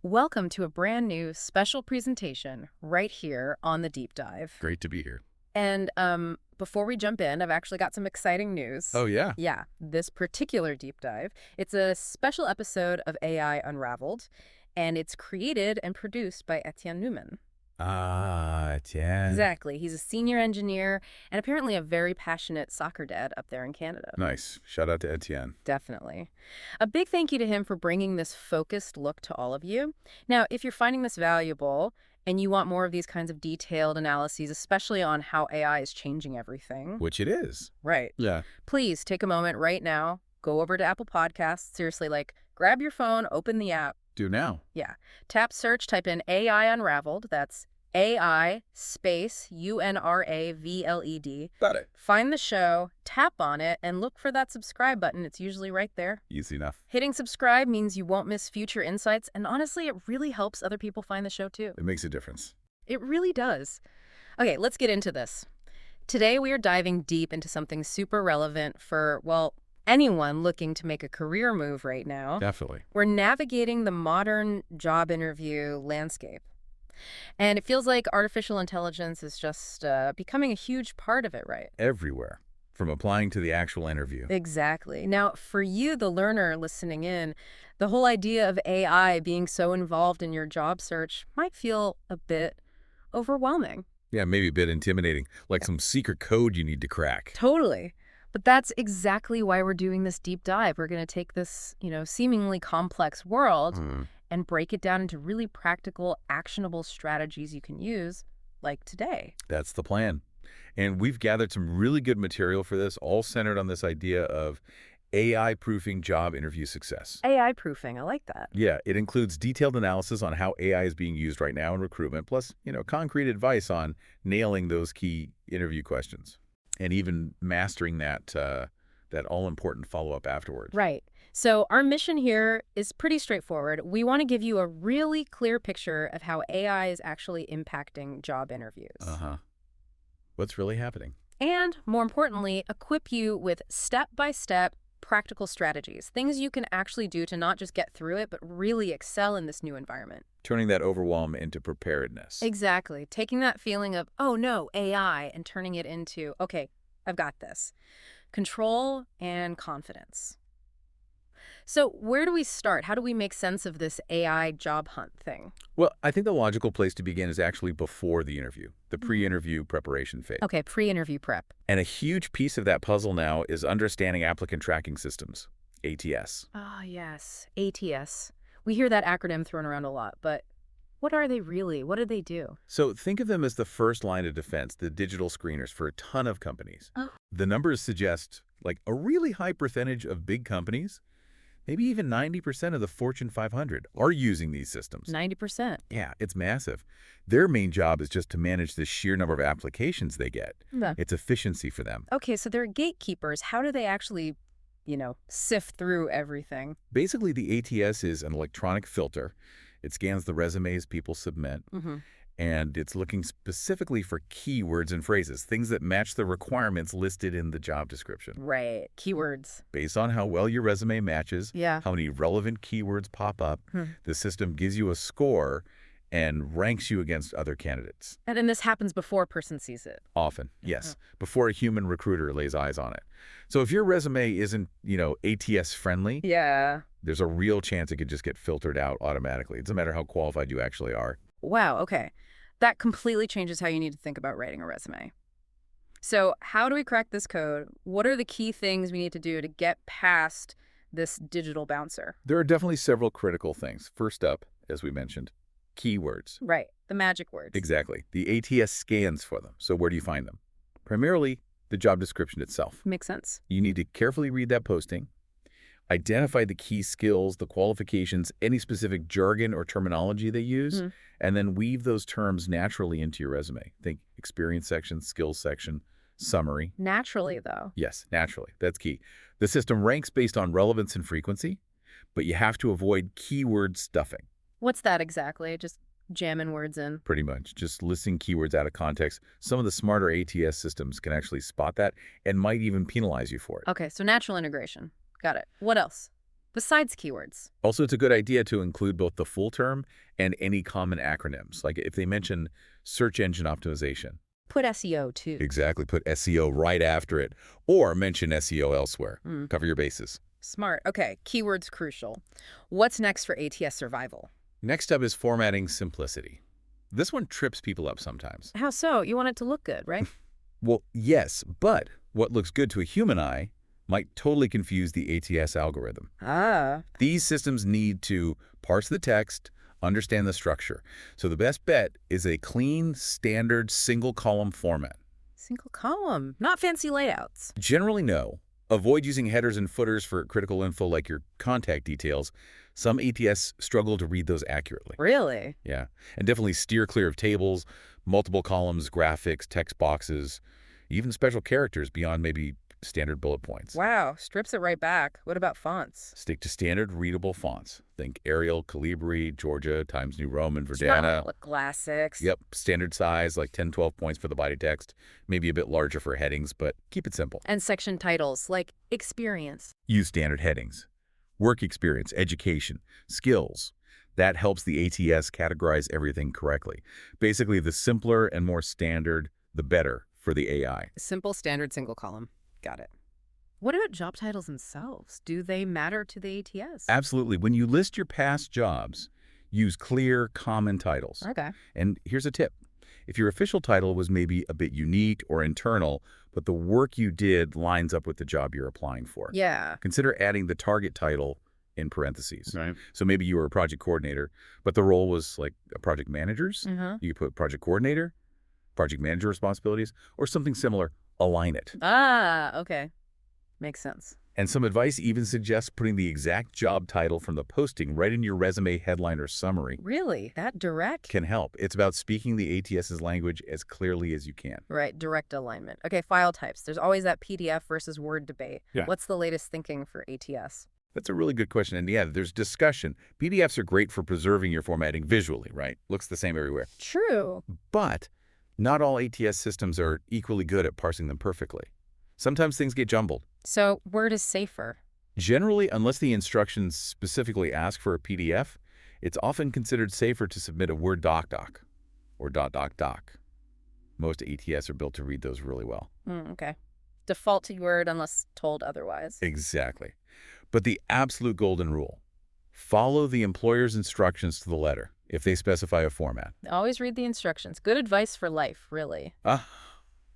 Welcome to a brand new special presentation right here on the Deep Dive. Great to be here. And before we jump in, I've actually got some exciting news. Oh, yeah? Yeah, this particular deep dive, it's a special episode of AI Unraveled, and it's created and produced by Etienne Newman. Ah, Etienne. Exactly. He's a senior engineer and apparently a very passionate soccer dad up there in Canada. Nice. Shout out to Etienne. Definitely. A big thank you to him for bringing this focused look to all of you. Now, if you're finding this valuable and you want more of these kinds of detailed analyses, especially on how AI is changing everything. Which it is. Right. Yeah. Please take a moment right now, go over to Apple Podcasts. Seriously, grab your phone, open the app. Do now. Yeah. Tap search, type in AI Unraveled. That's AI space UNRAVLED. Got it. Find the show, tap on it, and look for that subscribe button. It's usually right there. Easy enough. Hitting subscribe means you won't miss future insights, and honestly, it really helps other people find the show too. It makes a difference. It really does. Okay, let's get into this. Today, we are diving deep into something super relevant for, well, anyone looking to make a career move right now. Definitely. We're navigating the modern job interview landscape. And it feels like artificial intelligence is just becoming a huge part of it, right? Everywhere. From applying to the actual interview. Exactly. Now, for you, the learner listening in, the whole idea of AI being so involved in your job search might feel a bit overwhelming. Yeah, maybe a bit intimidating. Like some secret code you need to crack. Totally. But that's exactly why we're doing this deep dive. We're going to take this, seemingly complex world and break it down into really practical, actionable strategies you can use, like today. That's the plan. And we've gathered some really good material for this, all centered on this idea of AI-proofing job interview success. AI proofing, I like that. Yeah, it includes detailed analysis on how AI is being used right now in recruitment, plus, concrete advice on nailing those key interview questions and even mastering that all-important follow-up afterwards. Right. So our mission here is pretty straightforward. We want to give you a really clear picture of how AI is actually impacting job interviews. What's really happening? And more importantly, equip you with step-by-step practical strategies, things you can actually do to not just get through it, but really excel in this new environment. Turning that overwhelm into preparedness. Exactly. Taking that feeling of, oh no, AI, and turning it into, okay, I've got this. Control and confidence. So where do we start? How do we make sense of this AI job hunt thing? Well, I think the logical place to begin is actually before the interview, the pre-interview preparation phase. Okay, pre-interview prep. And a huge piece of that puzzle now is understanding applicant tracking systems, ATS. Ah, yes, ATS. We hear that acronym thrown around a lot, but what are they really? What do they do? So think of them as the first line of defense, the digital screeners for a ton of companies. Oh. The numbers suggest a really high percentage of big companies, maybe even 90% of the Fortune 500 are using these systems. 90%. Yeah, it's massive. Their main job is just to manage the sheer number of applications they get. Yeah. It's efficiency for them. Okay, so they're gatekeepers. How do they actually, sift through everything? Basically, the ATS is an electronic filter. It scans the resumes people submit, and it's looking specifically for keywords and phrases, things that match the requirements listed in the job description. Right, keywords. Based on how well your resume matches, Yeah. how many relevant keywords pop up, the system gives you a score and ranks you against other candidates. And this happens before a person sees it. Often, yes, before a human recruiter lays eyes on it. So if your resume isn't, ATS friendly, Yeah. there's a real chance it could just get filtered out automatically. It doesn't matter how qualified you actually are. Wow, okay. That completely changes how you need to think about writing a resume. So how do we crack this code? What are the key things we need to do to get past this digital bouncer? There are definitely several critical things. First up, as we mentioned, keywords. Right, the magic words. Exactly. The ATS scans for them. So where do you find them? Primarily, the job description itself. Makes sense. You need to carefully read that posting, identify the key skills, the qualifications, any specific jargon or terminology they use, and then weave those terms naturally into your resume. Think experience section, skills section, summary. Naturally, though. Yes, naturally. That's key. The system ranks based on relevance and frequency, but you have to avoid keyword stuffing. What's that exactly? Just jamming words in? Pretty much. Just listing keywords out of context. Some of the smarter ATS systems can actually spot that and might even penalize you for it. Okay, so natural integration. Got it. What else? besides keywords? Also, it's a good idea to include both the full term and any common acronyms, like if they mention search engine optimization. Put SEO too. Exactly, put SEO right after it, or mention SEO elsewhere. Cover your bases. Smart. Okay, keywords crucial. What's next for ATS survival? Next up is formatting simplicity. This one trips people up sometimes. How so? You want it to look good, right? Well, yes, but what looks good to a human eye might totally confuse the ATS algorithm. Ah. These systems need to parse the text, understand the structure. So the best bet is a clean, standard, single-column format. Single column, not fancy layouts. Generally, no. Avoid using headers and footers for critical info like your contact details. Some ATS struggle to read those accurately. Really? Yeah, and definitely steer clear of tables, multiple columns, graphics, text boxes, even special characters beyond maybe standard bullet points. Wow, strips it right back. What about fonts? Stick to standard readable fonts. Think Arial, Calibri, Georgia, Times New Roman, Verdana. Like classics. Yep, standard size, like 10, 12 points for the body text. Maybe a bit larger for headings, but keep it simple. And section titles, like experience. Use standard headings. Work experience, education, skills. That helps the ATS categorize everything correctly. Basically, the simpler and more standard, the better for the AI. Simple, standard, single column. Got it. What about job titles themselves? Do they matter to the ATS? Absolutely. When you list your past jobs, use clear, common titles. Okay. And here's a tip. If your official title was maybe a bit unique or internal, but the work you did lines up with the job you're applying for, Yeah. consider adding the target title in parentheses. Right. So maybe you were a project coordinator, but the role was like a project manager's. You could put project coordinator, project manager responsibilities, or something similar. Align it. Ah, okay. Makes sense. And some advice even suggests putting the exact job title from the posting right in your resume headline or summary. Really? That direct? Can help. It's about speaking the ATS's language as clearly as you can. Right, direct alignment. Okay, file types. There's always that PDF versus Word debate. Yeah. What's the latest thinking for ATS? That's a really good question. And yeah, there's discussion. PDFs are great for preserving your formatting visually, right? Looks the same everywhere. True. But not all ATS systems are equally good at parsing them perfectly. Sometimes things get jumbled. So Word is safer. Generally, unless the instructions specifically ask for a PDF, it's often considered safer to submit a Word doc or .doc. Most ATS are built to read those really well. Okay. Default to Word unless told otherwise. Exactly. But the absolute golden rule, follow the employer's instructions to the letter if they specify a format. Always read the instructions. Good advice for life, really.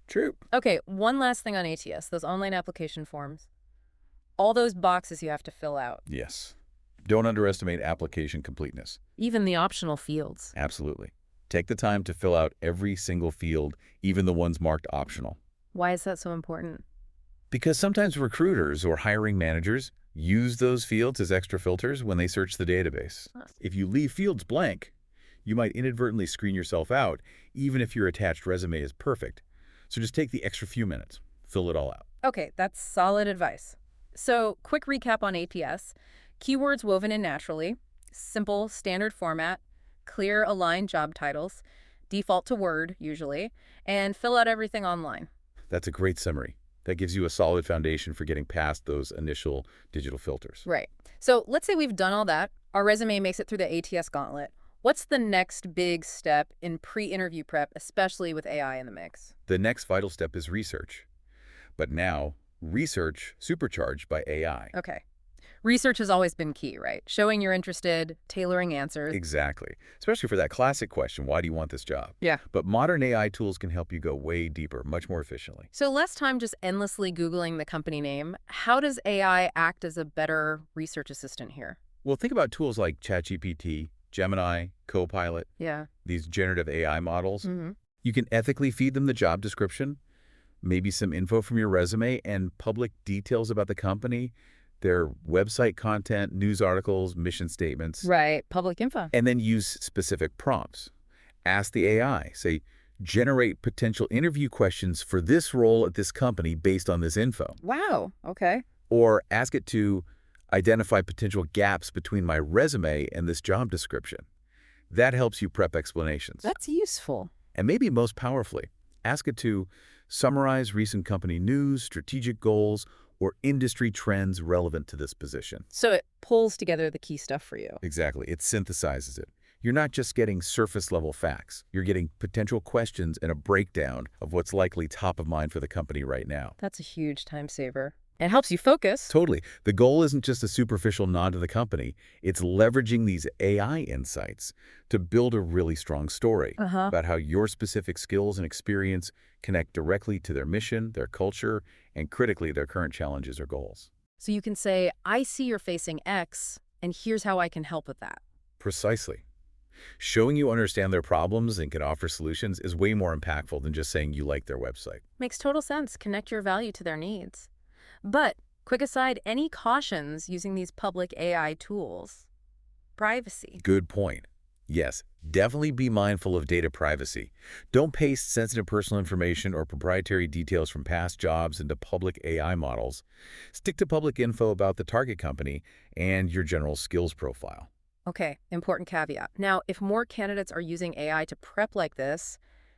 True. Okay, one last thing on ATS, those online application forms. All those boxes you have to fill out. Yes. Don't underestimate application completeness. Even the optional fields. Absolutely. Take the time to fill out every single field, even the ones marked optional. Why is that so important? Because sometimes recruiters or hiring managers use those fields as extra filters when they search the database. If you leave fields blank, you might inadvertently screen yourself out, even if your attached resume is perfect. So just take the extra few minutes, fill it all out. Okay, that's solid advice. So, quick recap on ATS. Keywords woven in naturally, simple, standard format, clear, aligned job titles, default to Word, usually, and fill out everything online. That's a great summary. That gives you a solid foundation for getting past those initial digital filters. Right. So let's say we've done all that. Our resume makes it through the ATS gauntlet. What's the next big step in pre-interview prep, especially with AI in the mix? The next vital step is research. But now, research supercharged by AI. Okay. Research has always been key, right? Showing you're interested, tailoring answers. Exactly. Especially for that classic question, why do you want this job? Yeah. But modern AI tools can help you go way deeper, much more efficiently. So less time just endlessly Googling the company name. How does AI act as a better research assistant here? Well, think about tools like ChatGPT, Gemini, Copilot, Yeah. these generative AI models. You can ethically feed them the job description, maybe some info from your resume, and public details about the company, their website content, news articles, mission statements. Right. Public info. And then use specific prompts. Ask the AI, say, generate potential interview questions for this role at this company based on this info. Wow. Okay. Or ask it to identify potential gaps between my resume and this job description. That helps you prep explanations. That's useful. And maybe most powerfully, ask it to summarize recent company news, strategic goals, or industry trends relevant to this position. So it pulls together the key stuff for you. Exactly. It synthesizes it. You're not just getting surface-level facts. You're getting potential questions and a breakdown of what's likely top of mind for the company right now. That's a huge time saver. And helps you focus. Totally. The goal isn't just a superficial nod to the company. It's leveraging these AI insights to build a really strong story about how your specific skills and experience connect directly to their mission, their culture, and critically, their current challenges or goals. So you can say, I see you're facing X, and here's how I can help with that. Precisely. Showing you understand their problems and can offer solutions is way more impactful than just saying you like their website. Makes total sense. Connect your value to their needs. But, quick aside, any cautions using these public AI tools? Privacy. Good point. Yes, definitely be mindful of data privacy. Don't paste sensitive personal information or proprietary details from past jobs into public AI models. Stick to public info about the target company and your general skills profile. Okay, important caveat. Now, if more candidates are using AI to prep like this,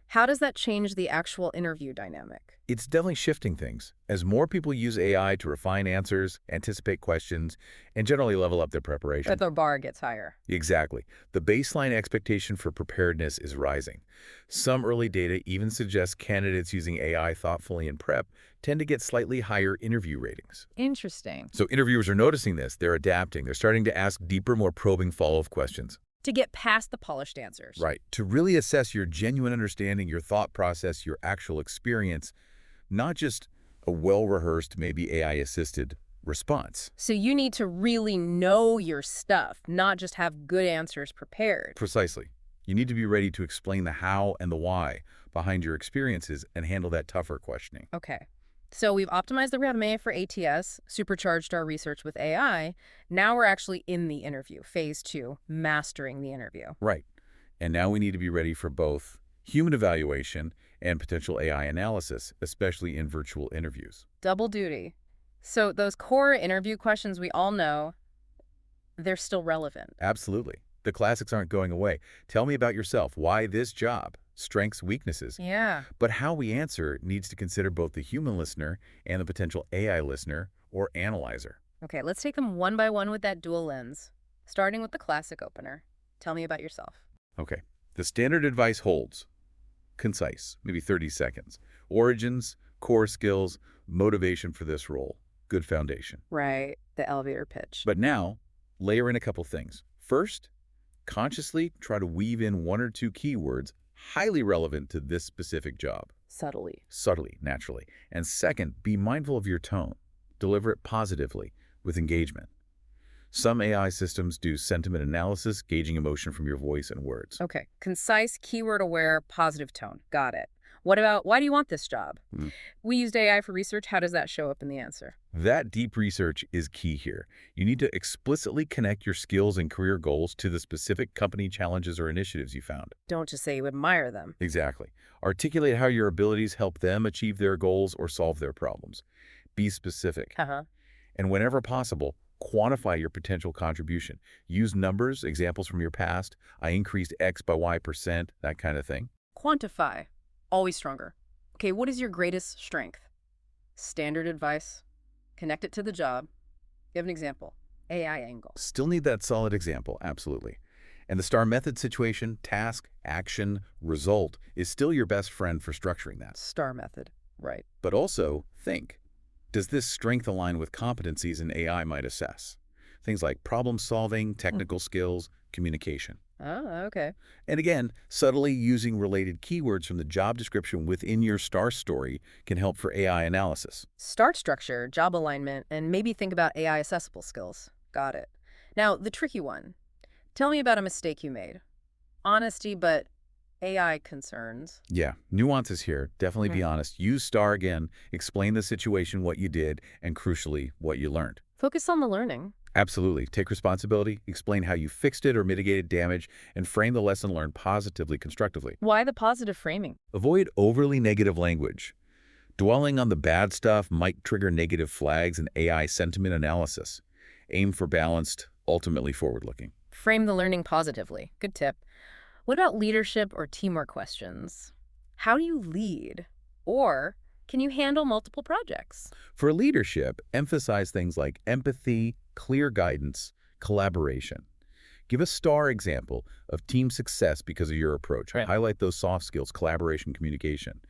how does that change the actual interview dynamic? It's definitely shifting things. As more people use AI to refine answers, anticipate questions, and generally level up their preparation. But the bar gets higher. Exactly. The baseline expectation for preparedness is rising. Some early data even suggests candidates using AI thoughtfully in prep tend to get slightly higher interview ratings. Interesting. So interviewers are noticing this. They're adapting. They're starting to ask deeper, more probing follow-up questions. To get past the polished answers. Right. To really assess your genuine understanding, your thought process, your actual experience, not just a well-rehearsed, maybe AI-assisted response. So you need to really know your stuff, not just have good answers prepared. Precisely. You need to be ready to explain the how and the why behind your experiences and handle that tougher questioning. Okay. So we've optimized the resume for ATS, supercharged our research with AI. Now we're actually in the interview, phase 2, mastering the interview. Right. And now we need to be ready for both human evaluation and potential AI analysis, especially in virtual interviews. Double duty. So those core interview questions we all know, they're still relevant. Absolutely. The classics aren't going away. Tell me about yourself. Why this job? Strengths, weaknesses. Yeah. But how we answer needs to consider both the human listener and the potential AI listener or analyzer. Okay, let's take them one by one with that dual lens, starting with the classic opener. Tell me about yourself. Okay. The standard advice holds. Concise, maybe 30 seconds. Origins, core skills, motivation for this role. Good foundation. Right, the elevator pitch. But now, layer in a couple things. First, consciously try to weave in 1 or 2 keywords highly relevant to this specific job. Subtly, naturally. And second, be mindful of your tone. Deliver it positively, with engagement. Some AI systems do sentiment analysis, gauging emotion from your voice and words. Okay, concise, keyword-aware, positive tone. Got it. What about, why do you want this job? We used AI for research. How does that show up in the answer? That deep research is key here. You need to explicitly connect your skills and career goals to the specific company challenges or initiatives you found. Don't just say you admire them. Exactly. Articulate how your abilities help them achieve their goals or solve their problems. Be specific. And whenever possible, quantify your potential contribution. Use numbers, examples from your past. I increased X by Y%, that kind of thing. Quantify. Always stronger. Okay, what is your greatest strength? Standard advice. Connect it to the job. Give an example. AI angle. Still need that solid example, absolutely. And the STAR method situation, task, action, result, is still your best friend for structuring that. STAR method, right. But also, think, does this strength align with competencies an AI might assess? Things like problem solving, technical skills, communication. Oh, okay. And again, subtly using related keywords from the job description within your STAR story can help for AI analysis. Start structure, job alignment, and maybe think about AI accessible skills. Got it. Now, the tricky one. Tell me about a mistake you made. Honesty, but AI concerns. Yeah, nuances here. Definitely be honest. Use STAR again. Explain the situation, what you did, and crucially, what you learned. Focus on the learning. Absolutely. Take responsibility, explain how you fixed it or mitigated damage, and frame the lesson learned positively, constructively. Why the positive framing? Avoid overly negative language. Dwelling on the bad stuff might trigger negative flags in AI sentiment analysis. Aim for balanced, ultimately forward-looking. Frame the learning positively. Good tip. What about leadership or teamwork questions? How do you lead? Or Can you handle multiple projects? For leadership, emphasize things like empathy, clear guidance, collaboration. Give a star example of team success because of your approach. Right. Highlight those soft skills, collaboration, communication.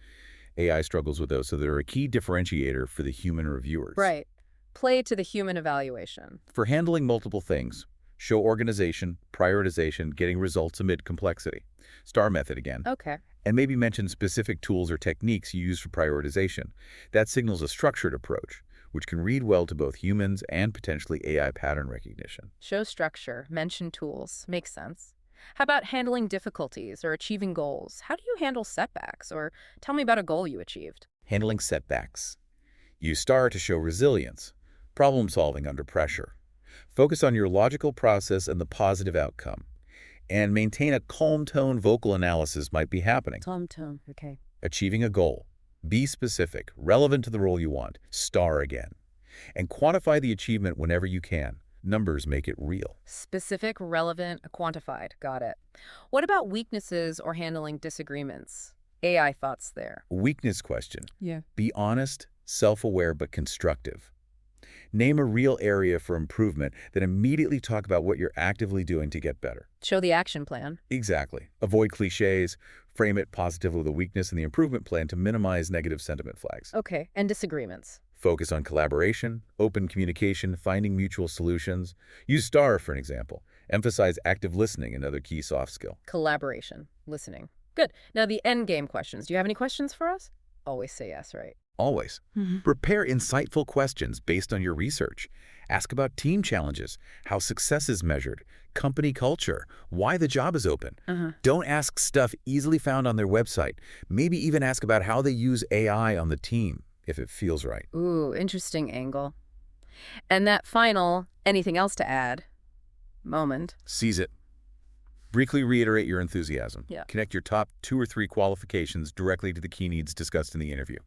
AI struggles with those, so they're a key differentiator for the human reviewers. Right. Play to the human evaluation. For handling multiple things, show organization, prioritization, getting results amid complexity. STAR method again. Okay. And maybe mention specific tools or techniques you use for prioritization. That signals a structured approach, which can read well to both humans and potentially AI pattern recognition. Show structure, mention tools. Makes sense. How about handling difficulties or achieving goals? How do you handle setbacks? Or tell me about a goal you achieved. Handling setbacks. Use STAR to show resilience, problem solving under pressure. Focus on your logical process and the positive outcome. And maintain a calm tone. Vocal analysis might be happening. Calm tone. Okay. Achieving a goal. Be specific, relevant to the role you want. STAR again. And quantify the achievement whenever you can. Numbers make it real. Specific, relevant, quantified. Got it. What about weaknesses or handling disagreements? AI thoughts there. Weakness question. Yeah. Be honest, self-aware, but constructive. Name a real area for improvement, then immediately talk about what you're actively doing to get better. Show the action plan. Exactly. Avoid cliches, frame it positively with the weakness and the improvement plan to minimize negative sentiment flags. Okay. And disagreements. Focus on collaboration, open communication, finding mutual solutions. Use STAR for an example. Emphasize active listening, another key soft skill. Collaboration. Listening. Good. Now the end game questions. Do you have any questions for us? Always say yes, right? Always. Prepare insightful questions based on your research. Ask about team challenges, how success is measured, company culture, why the job is open. Don't ask stuff easily found on their website. Maybe even ask about how they use AI on the team, if it feels right. Ooh, interesting angle. And that final, anything else to add, moment. Seize it. Briefly reiterate your enthusiasm. Yeah. Connect your top 2 or 3 qualifications directly to the key needs discussed in the interview.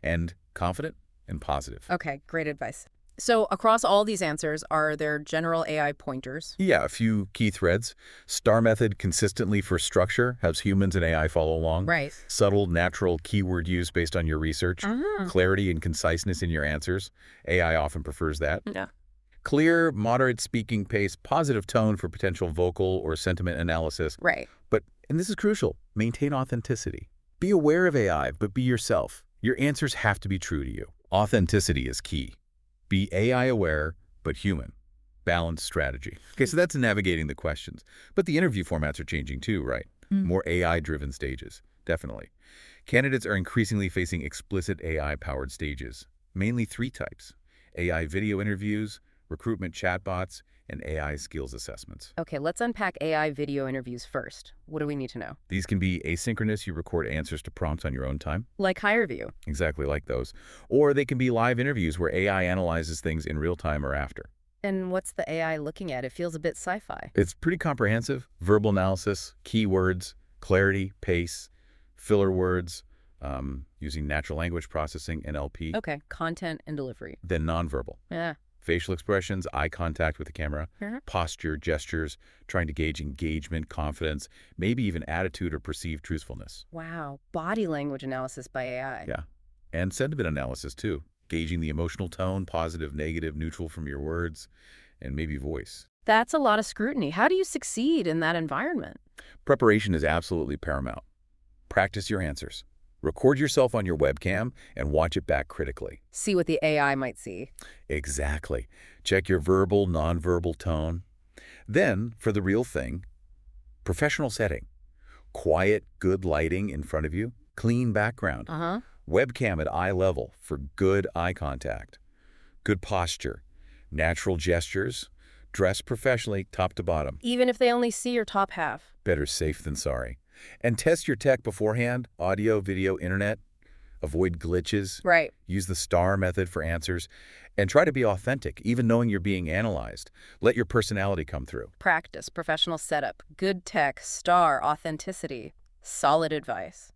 And confident and positive. Okay, great advice. So across all these answers, are there general AI pointers? Yeah, a few key threads. STAR method consistently for structure, helps humans and AI follow along. Right. Subtle, natural keyword use based on your research. Clarity and conciseness in your answers. AI often prefers that. Yeah. Clear, moderate speaking pace, positive tone for potential vocal or sentiment analysis. Right. But, and this is crucial, maintain authenticity. Be aware of AI, but be yourself. Your answers have to be true to you. Authenticity is key. Be AI aware, but human. Balanced strategy. Okay, so that's navigating the questions. But the interview formats are changing too, right? More AI-driven stages, definitely. Candidates are increasingly facing explicit AI-powered stages, mainly 3 types: AI video interviews, recruitment chatbots, and AI skills assessments. Okay, let's unpack AI video interviews first. What do we need to know? These can be asynchronous, you record answers to prompts on your own time. Like HireView. Exactly like those. Or they can be live interviews where AI analyzes things in real time or after. And what's the AI looking at? It feels a bit sci-fi. It's pretty comprehensive. Verbal analysis, keywords, clarity, pace, filler words, using natural language processing, NLP. Okay, content and delivery. Then nonverbal. Yeah. Facial expressions, eye contact with the camera, posture, gestures, trying to gauge engagement, confidence, maybe even attitude or perceived truthfulness. Wow, body language analysis by AI. Yeah. And sentiment analysis too, gauging the emotional tone, positive, negative, neutral from your words, and maybe voice. That's a lot of scrutiny. How do you succeed in that environment? Preparation is absolutely paramount. Practice your answers. Record yourself on your webcam and watch it back critically. See what the AI might see. Exactly. Check your verbal, nonverbal tone. Then, for the real thing, professional setting. Quiet, good lighting in front of you. Clean background. Webcam at eye level for good eye contact. Good posture. Natural gestures. Dress professionally, top to bottom. Even if they only see your top half. Better safe than sorry. And test your tech beforehand, audio, video, internet. Avoid glitches. Right. Use the STAR method for answers. And try to be authentic, even knowing you're being analyzed. Let your personality come through. Practice, professional setup, good tech, STAR, authenticity. Solid advice.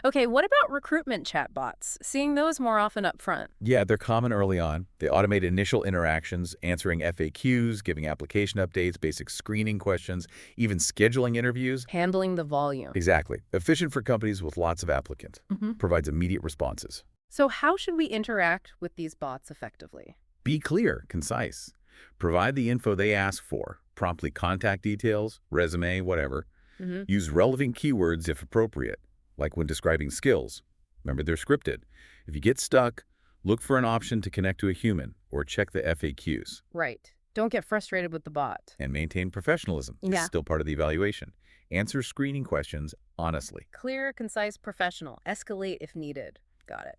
Okay, what about recruitment chatbots? Seeing those more often up front. Yeah, they're common early on. They automate initial interactions, answering FAQs, giving application updates, basic screening questions, even scheduling interviews. Handling the volume. Exactly. Efficient for companies with lots of applicants. Provides immediate responses. So how should we interact with these bots effectively? Be clear, concise. Provide the info they ask for, promptly contact details, resume, whatever. Hmm. Use relevant keywords if appropriate, like when describing skills. Remember, they're scripted. If you get stuck, look for an option to connect to a human or check the FAQs. Right. Don't get frustrated with the bot. And maintain professionalism. It's Yeah. still part of the evaluation. Answer screening questions honestly. Clear, concise, professional. Escalate if needed. Got it.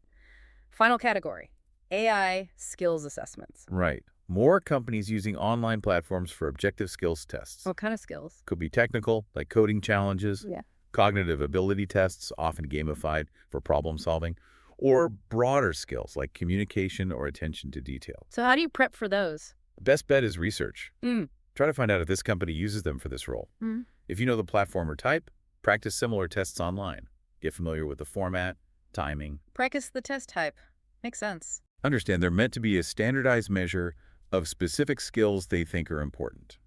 Final category, AI skills assessments. Right. More companies using online platforms for objective skills tests. What kind of skills? Could be technical, like coding challenges, Yeah. cognitive ability tests, often gamified for problem solving, or broader skills like communication or attention to detail. So how do you prep for those? Best bet is research. Mm. Try to find out if this company uses them for this role. Mm. If you know the platform or type, practice similar tests online. Get familiar with the format, timing. Practice the test type. Makes sense. Understand they're meant to be a standardized measure of specific skills they think are important.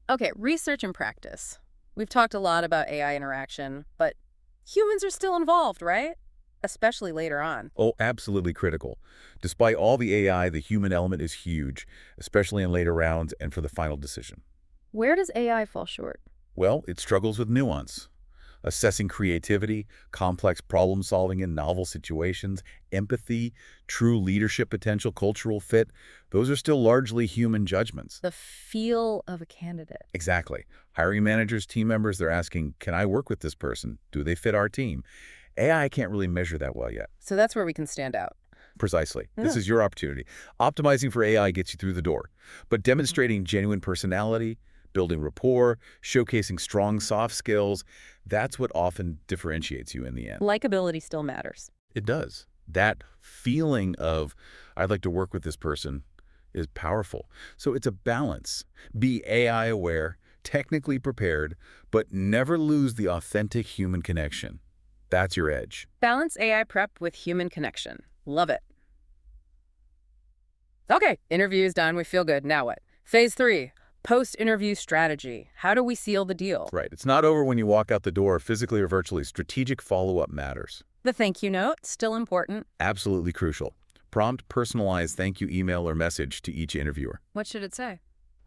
Okay, research and practice. We've talked a lot about AI interaction, but humans are still involved, right? Especially later on. Oh, absolutely critical. Despite all the AI, the human element is huge, especially in later rounds and for the final decision. Where does AI fall short? Well, it struggles with nuance. Assessing creativity, complex problem solving in novel situations, empathy, true leadership potential, cultural fit, those are still largely human judgments. The feel of a candidate. Exactly. Hiring managers, team members, they're asking, can I work with this person? Do they fit our team? AI can't really measure that well yet. So that's where we can stand out. Precisely. Yeah. This is your opportunity. Optimizing for AI gets you through the door, but demonstrating genuine personality, building rapport, showcasing strong soft skills, that's what often differentiates you in the end. Likability still matters. It does. That feeling of, I'd like to work with this person, is powerful. So it's a balance. Be AI aware, technically prepared, but never lose the authentic human connection. That's your edge. Balance AI prep with human connection. Love it. Okay, interview's done. We feel good. Now what? Phase 3, post-interview strategy. How do we seal the deal? Right. It's not over when you walk out the door, physically or virtually. Strategic follow-up matters. The thank you note, still important. Absolutely crucial. Prompt, personalized thank you email or message to each interviewer. What should it say?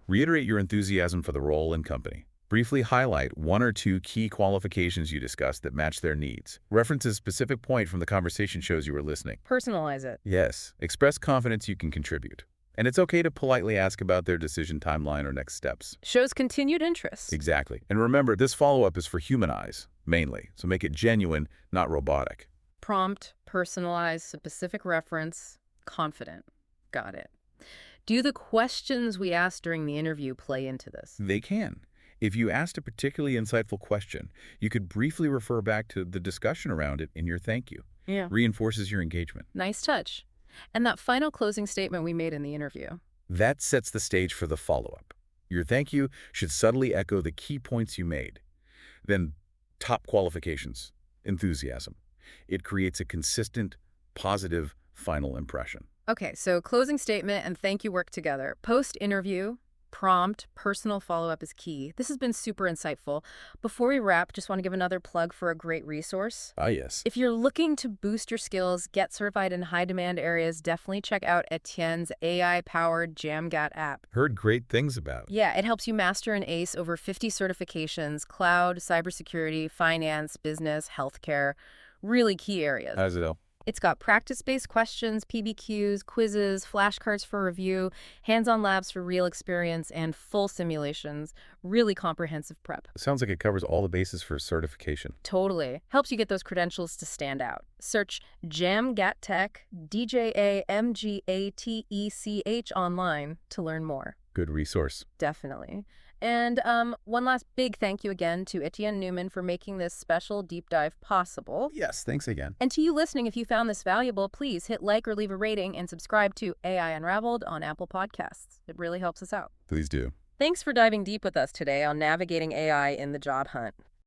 Reiterate your enthusiasm for the role and company. Briefly highlight 1 or 2 key qualifications you discussed that match their needs. Reference a specific point from the conversation shows you were listening. Personalize it. Yes. Express confidence you can contribute. And it's okay to politely ask about their decision timeline or next steps. Shows continued interest. Exactly. And remember, this follow-up is for human eyes, mainly. So make it genuine, not robotic. Prompt, personalized, specific reference, confident. Got it. Do the questions we asked during the interview play into this? They can. If you asked a particularly insightful question, you could briefly refer back to the discussion around it in your thank you. Yeah. Reinforces your engagement. Nice touch. And that final closing statement we made in the interview. That sets the stage for the follow-up. Your thank you should subtly echo the key points you made. Then, top qualifications, enthusiasm. It creates a consistent, positive final impression. Okay, so closing statement and thank you work together. Post-interview, prompt, personal follow-up is key. This has been super insightful. Before we wrap, just want to give another plug for a great resource. Ah, yes. If you're looking to boost your skills, get certified in high-demand areas, definitely check out Etienne's AI-powered Djamgatech app. Heard great things about. Yeah, it helps you master and ace over 50 certifications: cloud, cybersecurity, finance, business, healthcare, really key areas. How's it all? It's got practice-based questions, PBQs, quizzes, flashcards for review, hands-on labs for real experience, and full simulations. Really comprehensive prep. Sounds like it covers all the bases for certification. Totally. Helps you get those credentials to stand out. Search Djamgatech, Djamgatech online to learn more. Good resource. Definitely. And one last big thank you again to Etienne Newman for making this special deep dive possible. Yes, thanks again. And to you listening, if you found this valuable, please hit like or leave a rating and subscribe to AI Unraveled on Apple Podcasts. It really helps us out. Please do. Thanks for diving deep with us today on navigating AI in the job hunt.